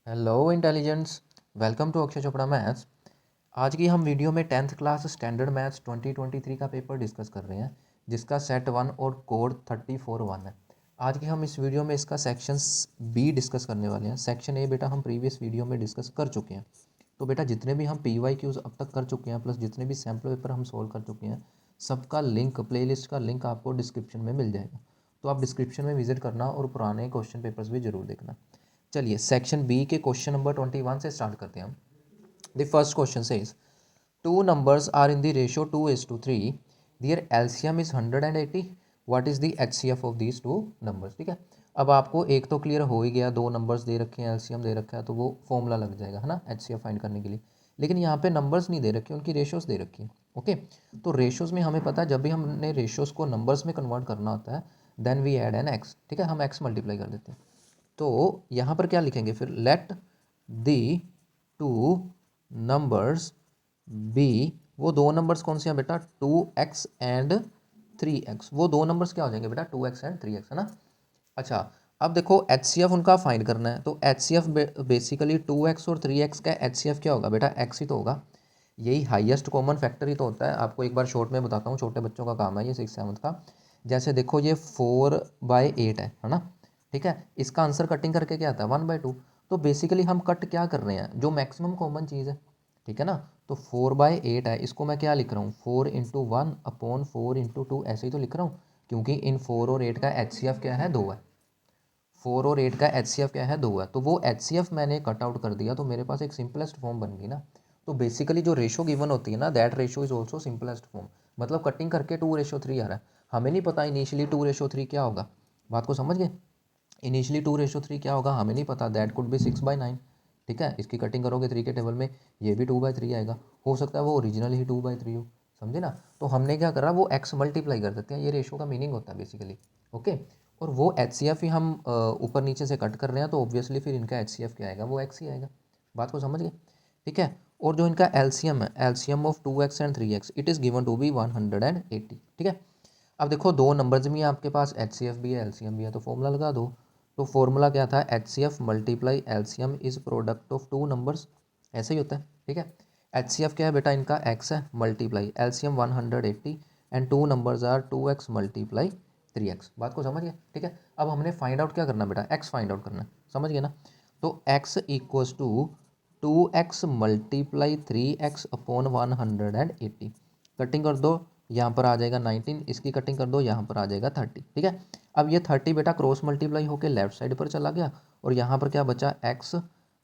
Hello intelligence, welcome to Akshay Chopra maths. आज की हम वीडियो में 10th क्लास स्टैंडर्ड मैथ्स 2023 का पेपर डिस्कस कर रहे हैं, जिसका सेट 1 और कोड 34 1 है। आज की हम इस वीडियो में इसका सेक्शन बी डिस्कस करने वाले हैं। सेक्शन ए बेटा हम प्रीवियस वीडियो में डिस्कस कर चुके हैं। तो बेटा जितने भी हम PYQs अब तक कर चुके हैं प्लस जितने भी सैम्पल पेपर हम सोल्व कर चुके हैं, सबका लिंक, प्लेलिस्ट का लिंक आपको डिस्क्रिप्शन में मिल जाएगा। तो आप डिस्क्रिप्शन में विजिट करना और पुराने क्वेश्चन पेपर्स भी जरूर देखना। चलिए सेक्शन बी के क्वेश्चन नंबर 21 से स्टार्ट करते हैं हम। The first question says two numbers are in the ratio 2:3, their LCM is 180, what is the HCF of these two numbers. ठीक है, अब आपको एक तो क्लियर हो ही गया, दो नंबर्स दे रखे हैं, एलसीएम दे रखा है, तो वो फॉर्मूला लग जाएगा, है ना, एचसीएफ फाइंड करने के लिए। लेकिन यहाँ पे नंबर्स नहीं दे रखे, उनकी रेशियोज दे रखी है। ओके, तो रेशियोज में हमें पता है जब भी हमने रेशियोज को नंबर्स में कन्वर्ट करना होता है then we add an x. ठीक है, हम एक्स मल्टीप्लाई कर देते हैं। तो यहाँ पर क्या लिखेंगे फिर, let the two numbers be, वो दो नंबर्स कौन से हैं बेटा, 2x एंड 3x। वो दो नंबर्स क्या हो जाएंगे बेटा, 2x एंड 3x, है ना। अच्छा, अब देखो एच सी एफ उनका फाइंड करना है, तो H C F basically 2x और 3x का एच सी एफ क्या होगा बेटा, x ही तो होगा। यही हाईएस्ट कॉमन फैक्टर ही तो होता है। आपको एक बार शॉर्ट में बताता हूँ, छोटे बच्चों का काम है ये, 6th 7th का। जैसे देखो ये 4/8 है ना। ठीक है, इसका आंसर कटिंग करके क्या आता है, 1/2। तो बेसिकली हम कट क्या कर रहे हैं, जो मैक्सिमम कॉमन चीज़ है। ठीक है ना, तो 4/8 है, इसको मैं क्या लिख रहा हूँ, 4×1/4×2 ऐसे ही तो लिख रहा हूँ, क्योंकि इन 4 और 8 का एच सी एफ क्या है, 2 है। 4 और 8 का एच सी एफ क्या है, 2 है। तो वो एच सी एफ मैंने कट आउट कर दिया, तो मेरे पास एक सिंपलेस्ट फॉर्म बन गई ना। तो बेसिकली जो रेशो गिवन होती है ना, that ratio is also simplest form. मतलब कटिंग करके 2:3 आ रहा है। हमें नहीं पता इनिशियली 2:3 क्या होगा, बात को समझ गए। इनिशियली 2:3 क्या होगा हमें नहीं पता, दैट कुड बी 6/9। ठीक है, इसकी कटिंग करोगे 3 के टेबल में, ये भी 2/3 आएगा। हो सकता है वो ओरिजिनल ही 2/3 हो, समझे ना। तो हमने क्या करा, वो एक्स मल्टीप्लाई कर देते हैं, ये रेशो का मीनिंग होता है बेसिकली। ओके, और वो एच सी एफ ही हम ऊपर नीचे से कट कर रहे हैं, तो ऑब्वियसली फिर इनका एच सी एफ क्या आएगा, वो एक्स ही आएगा। बात को समझ गए। ठीक है, और जो इनका एलसीएम है, LCM of 2x and 3x, it is given to be 180। ठीक है, अब देखो दो नंबर्स भी हैं आपके पास, एच सी एफ भी है, एलसीएम भी है, तो फॉर्मूला लगा दो। तो फॉर्मूला क्या था, H C F multiply LCM is product of two numbers, ऐसे ही होता है। ठीक है, एच सी एफ क्या है बेटा, इनका एक्स है, multiply LCM 180 and two numbers are 2x multiply 3x। बात को समझ गए। ठीक है, अब हमने फाइंड आउट क्या करना बेटा, एक्स फाइंड आउट करना है, समझ गए ना। तो x equals to 2x multiply 3x upon 180। Cutting कर दो, यहाँ पर आ जाएगा 19, इसकी कटिंग कर दो, यहाँ पर आ जाएगा 30। ठीक है, अब ये 30 बेटा क्रॉस मल्टीप्लाई होकर लेफ्ट साइड पर चला गया, और यहाँ पर क्या बचा, x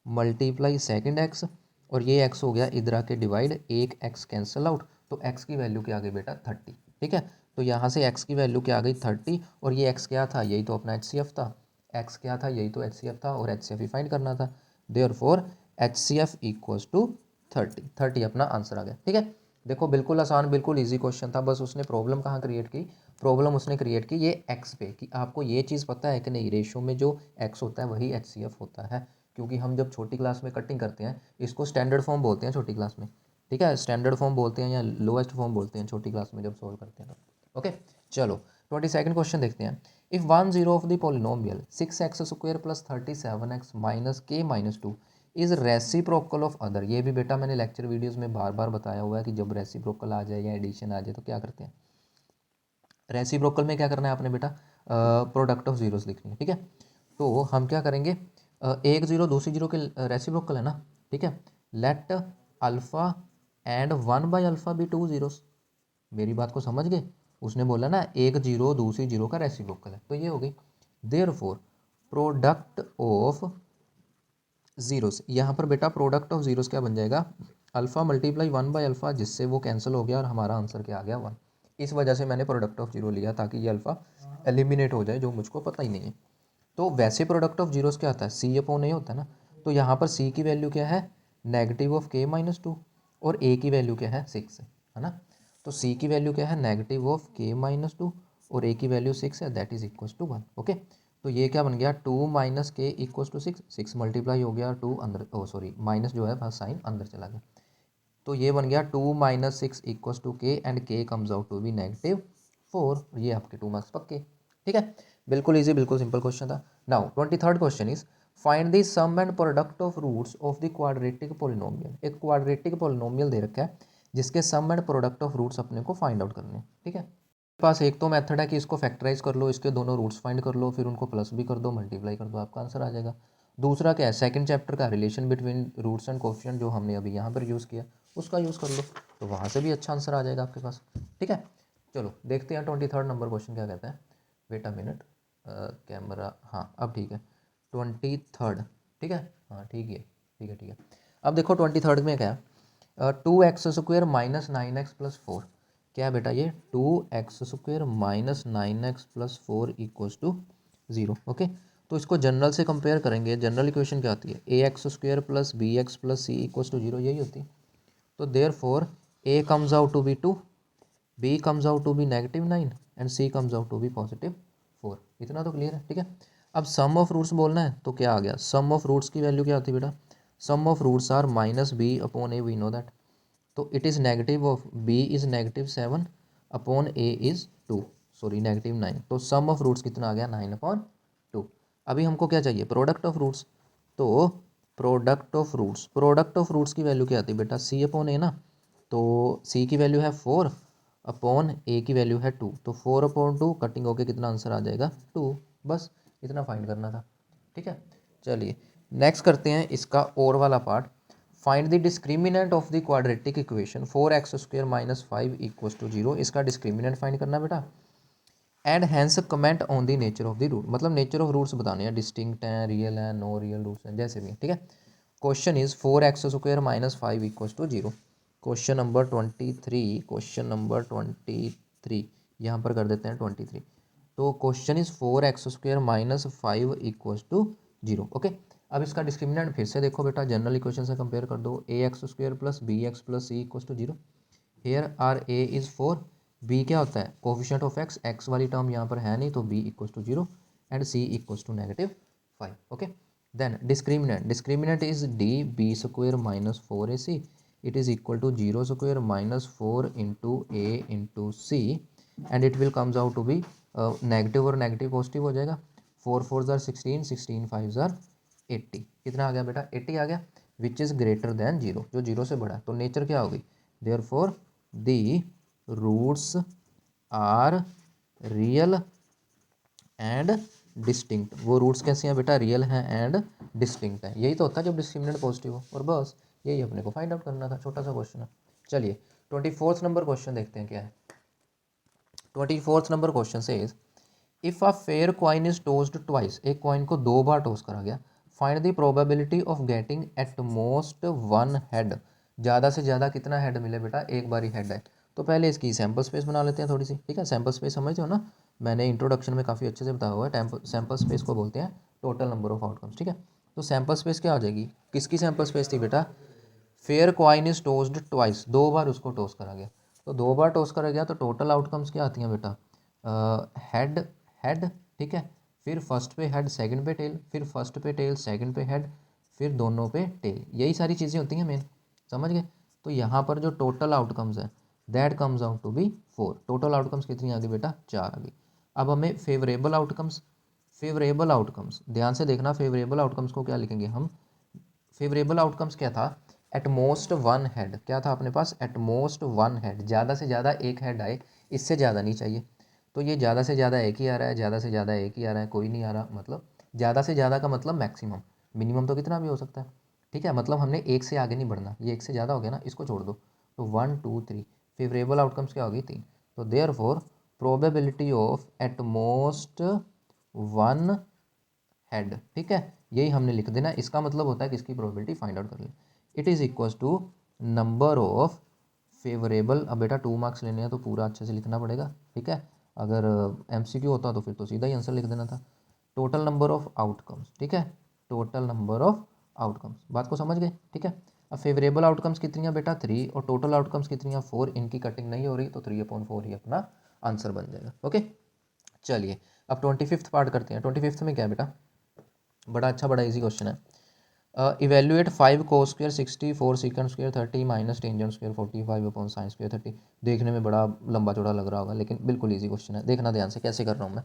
मल्टीप्लाई सेकेंड एक्स, और ये x हो गया इधर आके डिवाइड, एक x कैंसिल आउट, तो x की वैल्यू क्या आ गई बेटा, 30। ठीक है, तो यहाँ से x की वैल्यू क्या आ गई, 30, और ये x क्या था, यही तो अपना एच सी एफ था। x क्या था, यही तो एच सी एफ था, और एच सी एफ ही फाइंड करना था। Therefore H C F equals to 30 अपना आंसर आ गया। ठीक है, देखो बिल्कुल आसान, बिल्कुल इजी क्वेश्चन था। बस उसने प्रॉब्लम कहाँ क्रिएट की, प्रॉब्लम उसने क्रिएट की ये एक्स पे, कि आपको ये चीज़ पता है कि नहीं, रेशो में जो एक्स होता है वही एच सी एफ होता है। क्योंकि हम जब छोटी क्लास में कटिंग करते हैं, इसको स्टैंडर्ड फॉर्म बोलते हैं छोटी क्लास में। ठीक है, स्टैंडर्ड फॉर्म बोलते हैं या लोएस्ट फॉर्म बोलते हैं छोटी क्लास में जब सॉल्व करते हैं तो। ओके, चलो 22nd क्वेश्चन देखते हैं। If 1 0 of the polynomial 6x² plus 37x minus k minus 2 is reciprocal of other. ये भी बेटा मैंने लेक्चर वीडियोस में बार बार बताया हुआ है कि जब रेसिप्रोकल आ जाए या एडिशन आ जाए तो क्या करते हैं। रेसिप्रोकल में क्या करना है आपने बेटा, प्रोडक्ट ऑफ जीरोस लिखनी है। ठीक है, तो हम क्या करेंगे, एक जीरो दूसरी जीरो के रेसिप्रोकल है ना। ठीक है, लेट अल्फ़ा एंड 1/α भी 2 जीरोस। मेरी बात को समझ गए, उसने बोला ना एक जीरो दूसरी जीरो का रेसिप्रोकल है, तो ये हो गई। देयरफॉर प्रोडक्ट ऑफ जीरोस, यहाँ पर बेटा प्रोडक्ट ऑफ जीरोस क्या बन जाएगा, अल्फ़ा मल्टीप्लाई 1/α, जिससे वो कैंसिल हो गया और हमारा आंसर क्या आ गया, 1। इस वजह से मैंने प्रोडक्ट ऑफ जीरो लिया, ताकि ये अल्फ़ा एलिमिनेट हो जाए, जो मुझको पता ही नहीं है। तो वैसे प्रोडक्ट ऑफ जीरोस क्या होता है, सी अपॉन ए होता है ना। तो यहाँ पर सी की वैल्यू क्या है, नेगेटिव ऑफ k-2, और ए की वैल्यू क्या है, 6 है ना। तो सी की वैल्यू क्या है, नेगेटिव ऑफ k-2, और ए की वैल्यू 6 है, that is equal to 1। Okay, तो ये क्या बन गया, 2 माइनस के इक्वल टू 6, 6 मल्टीप्लाई हो गया, 2 अंदर, ओ सॉरी माइनस जो है फर्स्ट साइन अंदर चला गया। तो ये बन गया 2 - 6 इक्वल टू के, एंड के कम्स आउट टू बी -4। ये आपके 2 मार्क्स पक्के। ठीक है, बिल्कुल ईजी, बिल्कुल सिंपल क्वेश्चन था। Now 23rd question is find the sum and product of roots of the quadratic polynomial. एक क्वाड्रेटिक पोलिनोमियल दे रखा है जिसके sum and product of roots अपने को फाइंड आउट करने हैं, ठीक है। पास एक तो मेथड है कि इसको फैक्टराइज कर लो, इसके दोनों रूट्स फाइंड कर लो, फिर उनको प्लस भी कर दो, मल्टीप्लाई कर दो, आपका आंसर आ जाएगा। दूसरा क्या है, सेकंड चैप्टर का relation between roots and coefficient जो हमने अभी यहाँ पर यूज़ किया उसका यूज़ कर लो, तो वहाँ से भी अच्छा आंसर आ जाएगा आपके पास, ठीक है। चलो देखते हैं 23rd नंबर क्वेश्चन क्या कहता है। वेट अ मिनट, कैमरा, हाँ अब ठीक है 23rd, ठीक है, हाँ ठीक है ठीक है ठीक है। अब देखो 23rd में क्या है, 2x² माइनस 9x प्लस 4, क्या है बेटा ये 2x² minus 9x plus 4 equals to 0, okay. तो इसको जनरल से कंपेयर करेंगे, जनरल इक्वेशन क्या आती है, ax² plus bx plus c equals to 0, यही होती है। तो therefore a comes out to be 2, b comes out to be -9 and c comes out to be +4। इतना तो क्लियर है, ठीक है। अब सम ऑफ रूट्स बोलना है तो क्या आ गया, सम ऑफ रूट्स की वैल्यू क्या होती है बेटा, sum of roots are -b/a, we know that. तो it is negative of b is -7 upon a is 2, sorry -9। तो सम ऑफ रूट्स कितना आ गया 9/2। अभी हमको क्या चाहिए, प्रोडक्ट ऑफ रूट्स। तो प्रोडक्ट ऑफ रूट्स की वैल्यू क्या आती है बेटा, c/a ना। तो c की वैल्यू है 4 अपॉन a की वैल्यू है 2, तो 4/2 कटिंग होके कितना आंसर आ जाएगा 2। बस इतना फाइंड करना था, ठीक है। चलिए नेक्स्ट करते हैं इसका और वाला part. Find the discriminant of the quadratic equation 4x² minus 5 equals to 0। इसका डिस्क्रिमिनेंट फाइंड करना बेटा। And hence comment on the nature of the root, मतलब नेचर ऑफ रूट्स बताने हैं, डिस्टिंक्ट हैं, रियल हैं, नो रियल रूट्स हैं, जैसे भी, ठीक है। Question is 4x² minus 5 equals to 0। Question number 23, question number 23 यहाँ पर कर देते हैं 23। तो question is 4x² minus 5 equals to 0, okay. अब इसका डिस्क्रिमिनेंट फिर से देखो बेटा, जनरल इक्वेशन से कंपेयर कर दो, ax² plus bx plus c equals to 0। Here are a is 4, b क्या होता है कोफिशिएंट ऑफ x, x वाली टर्म यहाँ पर है नहीं, तो b equals to 0 and c equals to -5, okay. Then discriminant is d b² minus 4ac, it is equal to 0² minus 4 into a into C and it will comes out to be negative और negative positive हो जाएगा। 4 4 16, 16 5 80, कितना आ गया बेटा 80 आ गया, which is greater than 0, जो 0 से बड़ा है। तो नेचर क्या होगी, therefore the roots are real and distinct. वो रूट्स कैसे हैं बेटा, रियल हैं एंड डिस्टिंक्ट हैं। यही तो होता है जब डिस्क्रिमिनेंट पॉजिटिव हो, और बस यही अपने को फाइंड आउट करना था, छोटा सा क्वेश्चन है। चलिए 24th नंबर क्वेश्चन देखते हैं क्या है। 24th नंबर क्वेश्चन से if a fair coin is tossed twice, एक कॉइन को 2 बार टोस करा गया, find the probability of getting at most 1 head. ज़्यादा से ज़्यादा कितना हेड मिले बेटा, एक बार ही हेड है। तो पहले इसकी सैम्पल स्पेस बना लेते हैं थोड़ी सी, ठीक है। सैम्पल स्पेस समझते हो ना, मैंने इंट्रोडक्शन में काफ़ी अच्छे से बताया हुआ है। सैम्पल स्पेस को बोलते हैं टोटल नंबर ऑफ आउटकम्स, ठीक है। तो सैम्पल स्पेस क्या आ जाएगी, किसकी सैम्पल स्पेस थी बेटा, fair coin is tossed twice, 2 बार उसको टोस करा गया। तो 2 बार टोस करा गया तो टोटल आउटकम्स क्या आती हैं बेटा, हेड हेड, ठीक है। फिर फर्स्ट पे हेड, सेकंड पे टेल, फिर फर्स्ट पे टेल, सेकंड पे हेड, फिर दोनों पे टेल, यही सारी चीज़ें होती हैं मेन, समझ गए। तो यहाँ पर जो टोटल आउटकम्स है that comes out to be 4। Total outcomes कितनी आ गई बेटा, 4 आ गई। अब हमें फेवरेबल आउटकम्स ध्यान से देखना, फेवरेबल आउटकम्स को क्या लिखेंगे हम, फेवरेबल आउटकम्स क्या था, एट मोस्ट 1 हेड, क्या था अपने पास एट मोस्ट 1 हेड, ज़्यादा से ज़्यादा एक हेड आए, इससे ज़्यादा नहीं चाहिए। तो ये ज़्यादा से ज़्यादा एक ही आ रहा है, ज़्यादा से ज़्यादा एक ही आ रहा है, कोई नहीं आ रहा, मतलब ज़्यादा से ज़्यादा का मतलब मैक्सिमम, मिनिमम तो कितना भी हो सकता है, ठीक है। मतलब हमने एक से आगे नहीं बढ़ना, ये एक से ज़्यादा हो गया ना, इसको छोड़ दो। तो 1 2 3 फेवरेबल आउटकम्स क्या होगी 3। तो therefore probability of at most 1 head, ठीक है, यही हमने लिख देना। इसका मतलब होता है कि इसकी प्रोबेबिलिटी फाइंड आउट कर ले। It is equals to number of favourable, अब बेटा 2 मार्क्स लेने हैं तो पूरा अच्छे से लिखना पड़ेगा, ठीक है। अगर MCQ होता तो फिर तो सीधा ही आंसर लिख देना था। टोटल नंबर ऑफ आउटकम्स, ठीक है, टोटल नंबर ऑफ आउटकम्स, बात को समझ गए, ठीक है। अब फेवरेबल आउटकम्स कितनी है बेटा 3, और टोटल आउटकम्स कितनी है 4, इनकी कटिंग नहीं हो रही, तो 3/4 ही अपना आंसर बन जाएगा, ओके। चलिए अब 25th पार्ट करते हैं। 25th में क्या है बेटा, बड़ा अच्छा बड़ा इजी क्वेश्चन है। Evaluate 5 cos square 60 4 secant square 30 minus tangent square 45 upon sine square 30। देखने में बड़ा लंबा चौड़ा लग रहा होगा, लेकिन बिल्कुल इजी क्वेश्चन है, देखना ध्यान से कैसे कर रहा हूँ मैं।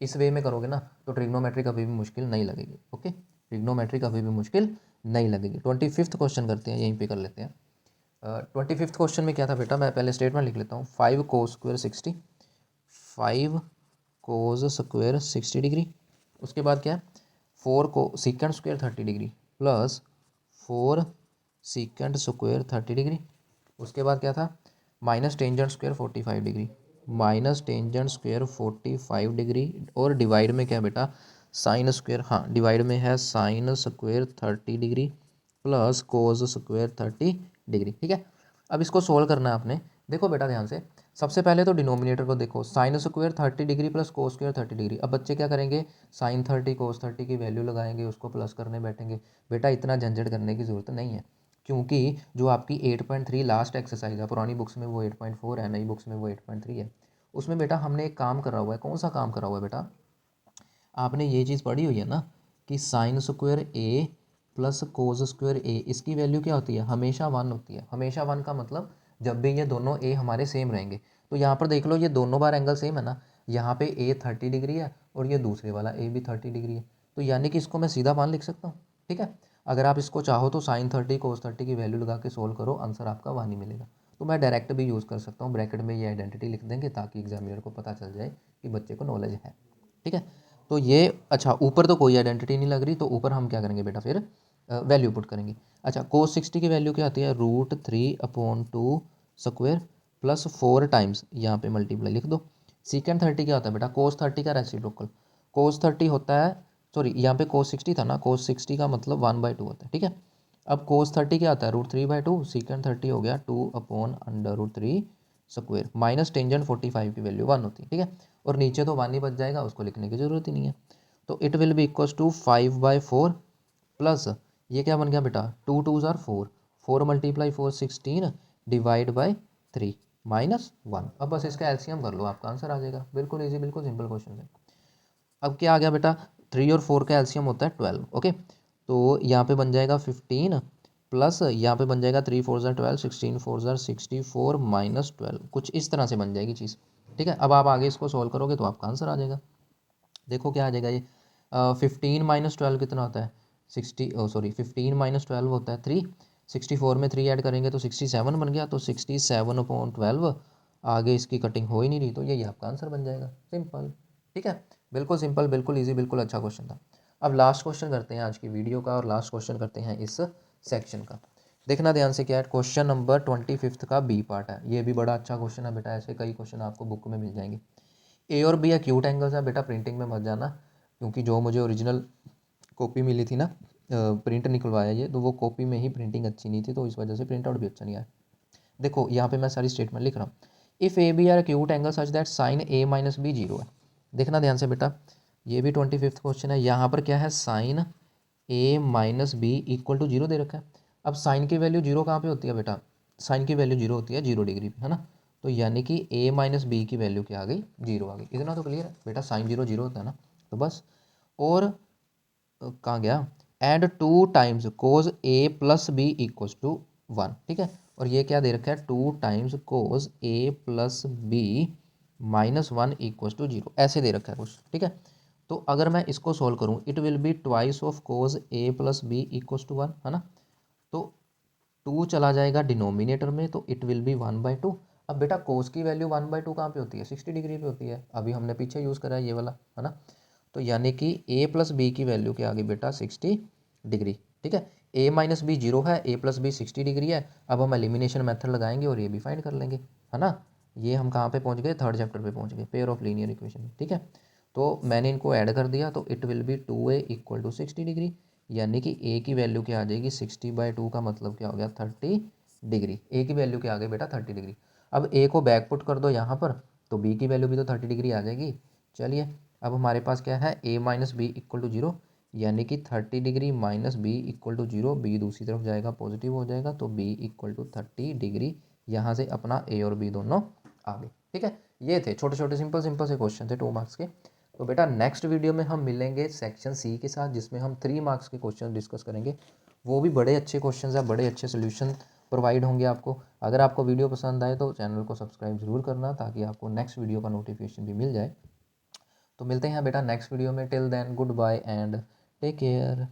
इस वे में करोगे ना तो ट्रिग्नोमेट्री कभी भी मुश्किल नहीं लगेगी, ओके। ट्रिग्नोमेट्री कभी भी मुश्किल नहीं लगेगी। 25वां क्वेश्चन करते हैं, यहीं पे कर लेते हैं। 25वां क्वेश्चन में क्या था बेटा, मैं पहले स्टेटमेंट लिख लेता हूँ। 5 cos square 60, 5 cos square 60 degree. उसके बाद क्या है, 4 को secant square 30 degree plus 4 secant square 30 degree. उसके बाद क्या था, minus tangent square 45 degree, minus tangent square 45 degree. और डिवाइड में क्या है बेटा, साइन स्क्वायर, हाँ डिवाइड में है sine square 30 degree plus cos square 30 degree. ठीक है, अब इसको सोल्व करना है आपने। देखो बेटा ध्यान से, सबसे पहले तो डिनोमिनेटर को देखो, sine square 30 degree plus cos square 30 degree. अब बच्चे क्या करेंगे, साइन 30 कोस 30 की वैल्यू लगाएंगे, उसको प्लस करने बैठेंगे। बेटा इतना झंझट करने की ज़रूरत नहीं है, क्योंकि जो आपकी 8.3 लास्ट एक्सरसाइज है, पुरानी बुक्स में वो 8.4 है, नई बुक्स में वो 8.3 है। उसमें बेटा हमने एक काम करा हुआ है। कौन सा काम करा हुआ है बेटा, आपने ये चीज़ पढ़ी हुई है ना कि साइन स्क्वायर ए प्लस कोस स्क्वायर ए, इसकी वैल्यू क्या होती है, हमेशा 1 होती है। हमेशा 1 का मतलब जब भी ये दोनों ए हमारे सेम रहेंगे। तो यहाँ पर देख लो, ये दोनों बार एंगल सेम है ना, यहाँ पे ए 30 डिग्री है और ये दूसरे वाला ए भी 30 डिग्री है। तो यानी कि इसको मैं सीधा 1 लिख सकता हूँ। ठीक है, अगर आप इसको चाहो तो साइन 30 कोस 30 की वैल्यू लगा के सोल्व करो, आंसर आपका 1 ही मिलेगा। तो मैं डायरेक्ट भी यूज़ कर सकता हूँ, ब्रैकेट में ये आइडेंटिटी लिख देंगे ताकि एग्जामिनर को पता चल जाए कि बच्चे को नॉलेज है। ठीक है, तो ये अच्छा, ऊपर तो कोई आइडेंटिटी नहीं लग रही, तो ऊपर हम क्या करेंगे बेटा, फिर वैल्यू पुट करेंगे। अच्छा, कोस 60 की वैल्यू क्या आती है, √3/2 स्क्वायर प्लस 4 टाइम्स, यहाँ पे मल्टीप्लाई लिख दो। सीकेंड 30 क्या होता है बेटा, कोस 30 का रेसिप्रोकल। कोस 30 होता है, सॉरी यहाँ पे कोस 60 था ना, कोस 60 का मतलब 1/2 होता है। ठीक है, अब कोस 30 क्या आता है, √3/2, सीकेंड 30 हो गया 2/√3 स्क्वायर, माइनस टेंजेंट 45 की वैल्यू 1 होती है। ठीक है, और नीचे तो 1 ही बच जाएगा, उसको लिखने की ज़रूरत ही नहीं है। तो it will be equals to 5/4 plus, ये क्या बन गया बेटा, 2 2 ज़ार 4, 4 × 4 16 डिवाइड बाई 3 -1। अब बस इसका एलसीएम कर लो, आपका आंसर आ जाएगा। बिल्कुल ईजी, बिल्कुल सिंपल क्वेश्चन है। अब क्या आ गया बेटा, 3 और 4 का एलसीएम होता है 12। ओके, तो यहाँ पे बन जाएगा 15 प्लस यहाँ पे बन जाएगा 3 4 ज़ार 12, 16 4 ज़ार 64 -12, कुछ इस तरह से बन जाएगी चीज़। ठीक है, अब आप आगे इसको सॉल्व करोगे तो आपका आंसर आ जाएगा। देखो क्या आ जाएगा ये, 15 -12 कितना होता है, 60, सॉरी 15 -12 होता है 3, 64 में 3 ऐड करेंगे तो 67 बन गया, तो 67/12। आगे इसकी कटिंग हो ही नहीं रही, तो यही आपका आंसर बन जाएगा। सिंपल, ठीक है, बिल्कुल सिंपल, बिल्कुल ईजी, बिल्कुल अच्छा क्वेश्चन था। अब लास्ट क्वेश्चन करते हैं आज की वीडियो का, और लास्ट क्वेश्चन करते हैं इस सेक्शन का। देखना ध्यान से क्या है, क्वेश्चन नंबर 25 का बी पार्ट है। ये भी बड़ा अच्छा क्वेश्चन है बेटा, ऐसे कई क्वेश्चन आपको बुक में मिल जाएंगे। ए और बी एक्यूट एंगल्स है बेटा, प्रिंटिंग में मत जाना, क्योंकि जो मुझे ओरिजिनल कॉपी मिली थी ना, प्रिंट निकलवाया ये, तो वो कॉपी में ही प्रिंटिंग अच्छी नहीं थी, तो इस वजह से प्रिंट आउट भी अच्छा नहीं आया। देखो यहाँ पे मैं सारी स्टेटमेंट लिख रहा हूँ। If A B are acute angle such that sine A minus B 0 है। देखना ध्यान से बेटा, ये भी 25वां क्वेश्चन है। यहाँ पर क्या है, sine A minus B equal to 0 दे रखा है। अब साइन की वैल्यू 0 कहाँ पे होती है बेटा, साइन की वैल्यू 0 होती है 0 डिग्री पे, है ना। तो यानी कि ए माइनस बी की वैल्यू क्या आ गई, 0 आ गई। इतना तो क्लियर है बेटा, साइन 0 0 होता है ना, तो बस। और कहाँ गया, and 2 times cos A plus B equals to 1। ठीक है, और ये क्या दे रखा है, 2 times cos A plus B -1 equals to 0, ऐसे दे रखा है कुछ। ठीक है, तो अगर मैं इसको सोल्व करूँ, it will be twice of cos A plus B equals to 1, है ना। तो 2 चला जाएगा डिनोमिनेटर में, तो इट विल बी 1/2। अब बेटा कोस की वैल्यू 1/2 कहाँ पे होती है, 60 डिग्री पे होती है। अभी हमने पीछे यूज़ करा है ये वाला, है ना। तो यानी कि ए प्लस बी की वैल्यू क्या आ गई बेटा, 60 डिग्री। ठीक है, ए माइनस बी 0 है, ए प्लस बी 60 डिग्री है। अब हम एलिमिनेशन मेथड लगाएंगे और ये भी फाइंड कर लेंगे, है ना। ये हम कहाँ पे पहुँच गए, थर्ड चैप्टर पे पहुँच गए, पेयर ऑफ लीनियर इक्वेशन। ठीक है, तो मैंने इनको ऐड कर दिया, तो it will be 2a equal to 60 degree, यानी कि ए की वैल्यू क्या आ जाएगी, 60/2 का मतलब क्या हो गया, 30 डिग्री। ए की वैल्यू क्या आ गई बेटा, 30 डिग्री। अब ए को बैक पुट कर दो यहाँ पर, तो बी की वैल्यू भी तो 30 डिग्री आ जाएगी। चलिए, अब हमारे पास क्या है, a minus B equal to 0, यानी कि 30 degree minus B equal to 0, b दूसरी तरफ जाएगा, पॉजिटिव हो जाएगा, तो बी इक्वल टू 30 डिग्री। यहाँ से अपना ए और बी दोनों आ गए। ठीक है, ये थे छोटे छोटे सिंपल सिंपल से क्वेश्चन थे 2 मार्क्स के। तो बेटा नेक्स्ट वीडियो में हम मिलेंगे सेक्शन सी के साथ, जिसमें हम 3 मार्क्स के क्वेश्चन डिस्कस करेंगे। वो भी बड़े अच्छे क्वेश्चन हैं, बड़े अच्छे सोल्यूशन प्रोवाइड होंगे आपको। अगर आपको वीडियो पसंद आए तो चैनल को सब्सक्राइब जरूर करना, ताकि आपको नेक्स्ट वीडियो का नोटिफिकेशन भी मिल जाए। तो मिलते हैं बेटा नेक्स्ट वीडियो में, till then goodbye and take care.